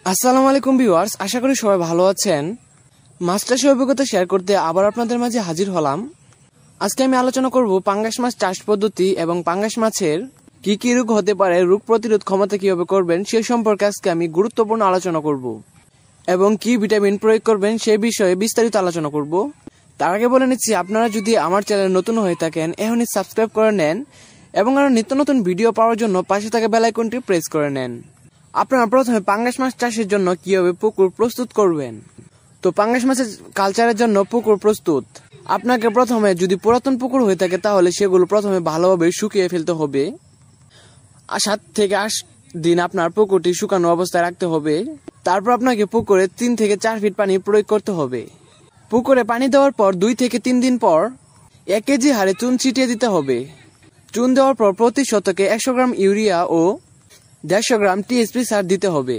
আসসালামু আলাইকুম ভিউয়ার্স, আশা করি সবাই ভালো আছেন। মাছ চাষের অভিজ্ঞতা শেয়ার করতে আবার আপনাদের মাঝে হাজির হলাম। আজকে আমি আলোচনা করব পাঙ্গাস মাছ চাষ পদ্ধতি এবং পাঙ্গাস মাছের কি কি রোগ হতে পারে, রোগ প্রতিরোধ ক্ষমতা কিভাবে করবেন সে সম্পর্কে আজকে আমি গুরুত্বপূর্ণ আলোচনা করব এবং কি ভিটামিন প্রয়োগ করবেন সে বিষয়ে বিস্তারিত আলোচনা করব। তার আগে বলে নিচ্ছি, আপনারা যদি আমার চ্যানেল নতুন হয়ে থাকেন এখনই সাবস্ক্রাইব করে নেন এবং আরো নিত্য নতুন ভিডিও পাওয়ার জন্য পাশে থাকা বেল আইকনটি প্রেস করে নেন। আপনারা প্রথমে পাঙ্গাস মাছ চাষের জন্য কিভাবে পুকুর প্রস্তুত করবেন। তো পাঙ্গাস মাছের কালচারের জন্য পুকুর প্রস্তুত। আপনাকে প্রথমে যদি পুরাতন পুকুর হয়ে থাকে তাহলে সেগুলো প্রথমে ভালোভাবে শুকিয়ে ফেলতে হবে। 7 থেকে 8 দিন আপনার পুকুরটি শুকানো অবস্থায় রাখতে হবে। তারপর আপনাকে পুকুরে 3 থেকে 4 ফিট পানি প্রয়োগ করতে হবে। পুকুরে পানি দেওয়ার পর 2 থেকে 3 দিন পর 1 কেজি হারে চুন ছিটিয়ে দিতে হবে। চুন দেওয়ার পর প্রতি শতকে 100 গ্রাম ইউরিয়া ও 150 গ্রাম টিএসপি সার দিতে হবে।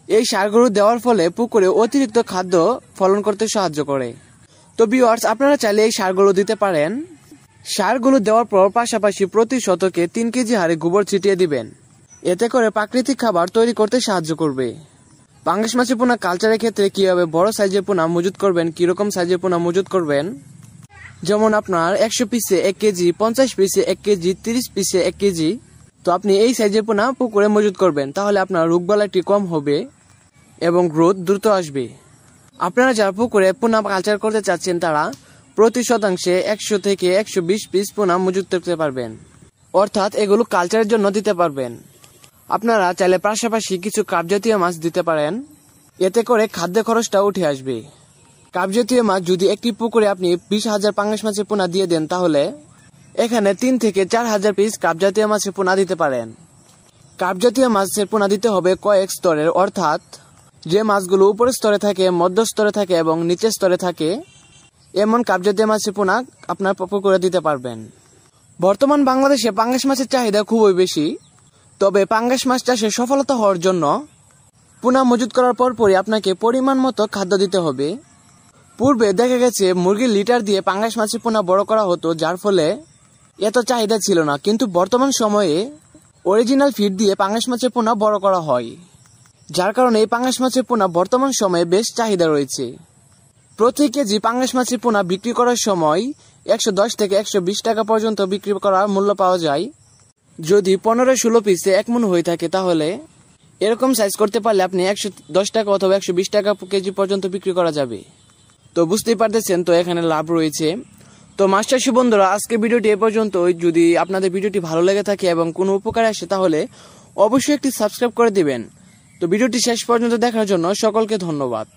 এই সারগুলো দেওয়ার ফলে পুকুরে অতিরিক্ত খাদ্য ফলন করতে সাহায্য করে। তো ভিউয়ার্স, আপনারা চাইলে এই সারগুলো দিতে পারেন। সারগুলো দেওয়ার পর পাশাপাশি প্রতি শতকে 3 কেজি হারে গোবর ছিটিয়ে দিবেন। এতে করে প্রাকৃতিক খাবার তৈরি করতে সাহায্য করবে। পাঙ্গাস মাছের পোনা কালচারের ক্ষেত্রে কিভাবে বড় সাইজের পোনা মজুত করবেন, কিরকম সাইজের পোনা মজুত করবেন, যেমন আপনার 100 পিসে 1 কেজি, 50 পিসে 1 কেজি, 30 পিসে 1 কেজি। তো আপনি এই সাইজের পোনা পুকুরে মজুত করবেন, তাহলে আপনার রোগবালাইটি কম হবে এবং গ্রোথ দ্রুত আসবে। আপনারা যারা পুকুরে পোনা কালচার করতে চাচ্ছেন তারা প্রতি শতাংশে 100 থেকে 120 পিস পোনা মজুত করতে পারবেন, অর্থাৎ এগুলো কালচারের জন্য দিতে পারবেন। আপনারা চাইলে পাশাপাশি কিছু কাপ জাতীয় মাছ দিতে পারেন, এতে করে খাদ্য খরচটা উঠে আসবে। কাপ জাতীয় মাছ যদি একটি পুকুরে আপনি 20,000 পাঙ্গাস মাছের পোনা দিয়ে দেন তাহলে এখানে 3 থেকে 4,000 পিস কাপ জাতীয় মাছের পোনা দিতে পারেন। কাপ জাতীয় মাছের পোনা দিতে হবে কয়েক স্তরের, অর্থাৎ যে মাছগুলো উপরের স্তরে থাকে, মধ্য স্তরে থাকে এবং নিচের স্তরে থাকে, এমন কাপ জাতীয় মাছের পোনা আপনার পুকুরে দিতে পারবেন। বর্তমান বাংলাদেশে পাঙ্গাস মাছের চাহিদা খুবই বেশি। তবে পাঙ্গাস মাছ চাষে সফলতা হওয়ার জন্য পোনা মজুত করার পরপরই আপনাকে পরিমাণ মতো খাদ্য দিতে হবে। পূর্বে দেখা গেছে মুরগির লিটার দিয়ে পাঙ্গাস মাছের পোনা বড় করা হতো, যার ফলে এত চাহিদা ছিল না। কিন্তু বর্তমান সময়ে অরিজিনাল ফিড দিয়ে পাঙ্গাস মাছের পোনা বড় করা হয়, যার কারণে এই পাঙ্গাস মাছের পোনা বর্তমান সময়ে বেশ চাহিদা রয়েছে। প্রতি কেজি পাঙ্গাস মাছের পোনা বিক্রি করার সময় 110 থেকে 120 টাকা পর্যন্ত বিক্রি করার মূল্য পাওয়া যায়। যদি 15-16 পিসে 1 মণ হয়ে থাকে তাহলে এরকম সাইজ করতে পারলে আপনি 110 টাকা অথবা 120 টাকা কেজি পর্যন্ত বিক্রি করা যাবে। তো বুঝতেই পারতেছেন, তো এখানে লাভ রয়েছে। তো মাছ চাষী বন্ধুরা, আজকে ভিডিওটি এ পর্যন্ত। যদি আপনাদের ভিডিওটি ভালো লেগে থাকে এবং কোনো উপকারে আসে তাহলে অবশ্যই একটি সাবস্ক্রাইব করে দিবেন। তো ভিডিওটি শেষ পর্যন্ত দেখার জন্য সকলকে ধন্যবাদ।